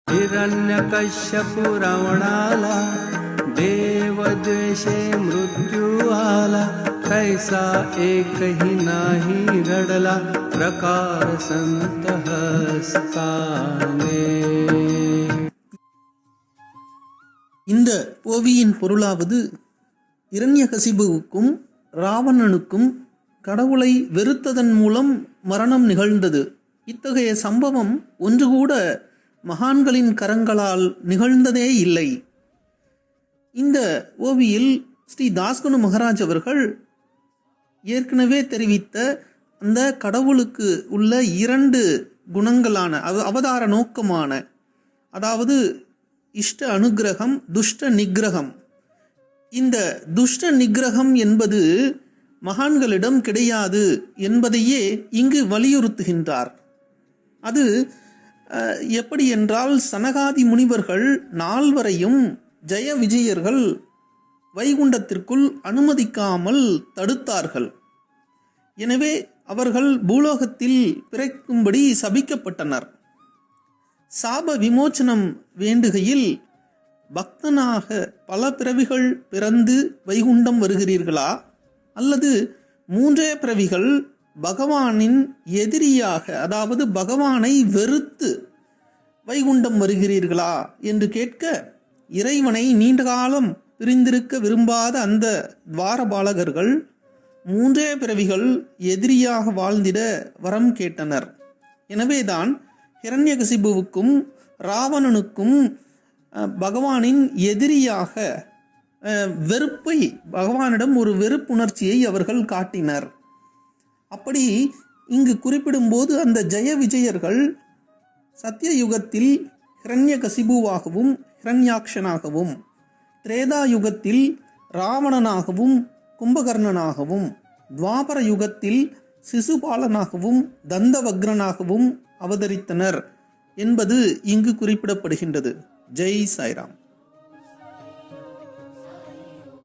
हिरण्यकश्यपु रावणाला देवद्वेषे मृत्यू आला, तैसा एकही नाही घडला प्रकार संत हस्ताने. இந்த ஓவியின் பொருளாவது, இரண்யகசிபுவுக்கும் ராவணனுக்கும் கடவுளை வெறுத்ததன் மூலம் மரணம் நிகழ்ந்தது. இத்தகைய சம்பவம் ஒன்று கூட மகான்களின் கரங்களால் நிகழ்ந்ததே இல்லை. இந்த ஓவியில் ஸ்ரீ தாஸ்குணு மகாராஜ் அவர்கள் ஏற்கனவே தெரிவித்த அந்த கடவுளுக்கு உள்ள 2 குணங்களான அவதார நோக்கமான, அதாவது இஷ்ட அனுகிரகம், துஷ்ட நிகிரகம். இந்த துஷ்ட நிகிரகம் என்பது மகான்களிடம் கிடையாது என்பதையே இங்கு வலியுறுத்துகின்றார். அது எப்படி என்றால், சனகாதி முனிவர்கள் 4 ஜெய விஜயர்கள் வைகுண்டத்திற்குள் அனுமதிக்காமல் தடுத்தார்கள். எனவே அவர்கள் பூலோகத்தில் பிறக்கும்படி சபிக்கப்பட்டனர். சாப விமோச்சனம் வேண்டுகையில், பக்தனாக பல பிறவிகள் பிறந்து வைகுண்டம் வருகிறீர்களா, அல்லது 3 பிறவிகள் பகவானின் எதிரியாக, அதாவது பகவானை வெறுத்து வைகுண்டம் வருகிறீர்களா என்று கேட்க, இறைவனை நீண்ட காலம் பிரிந்திருக்க விரும்பாத அந்த துவாரபாலகர்கள் 3 பிறவிகள் எதிரியாக வாழ்ந்திட வரம் கேட்டனர். எனவேதான் ஹிரண்யகசிபுவுக்கும் ராவணனுக்கும் பகவானின் எதிரியாக வெறுப்பை, பகவானிடம் ஒரு வெறுப்புணர்ச்சியை அவர்கள் காட்டினர். அப்படி இங்கு குறிப்பிடும்போது, அந்த ஜெய விஜயர்கள் சத்தியயுகத்தில் ஹிரண்யகசிபுவாகவும் ஹிரண்யாக்ஷனாகவும், திரேதா யுகத்தில் ராவணனாகவும் கும்பகர்ணனாகவும், துவாபர யுகத்தில் சிசுபாலனாகவும் தந்தவக்ரனாகவும் அவதரித்தனர் என்பது இங்கு குறிப்பிடப்படுகின்றது. ஜெய் சாய்ராம்.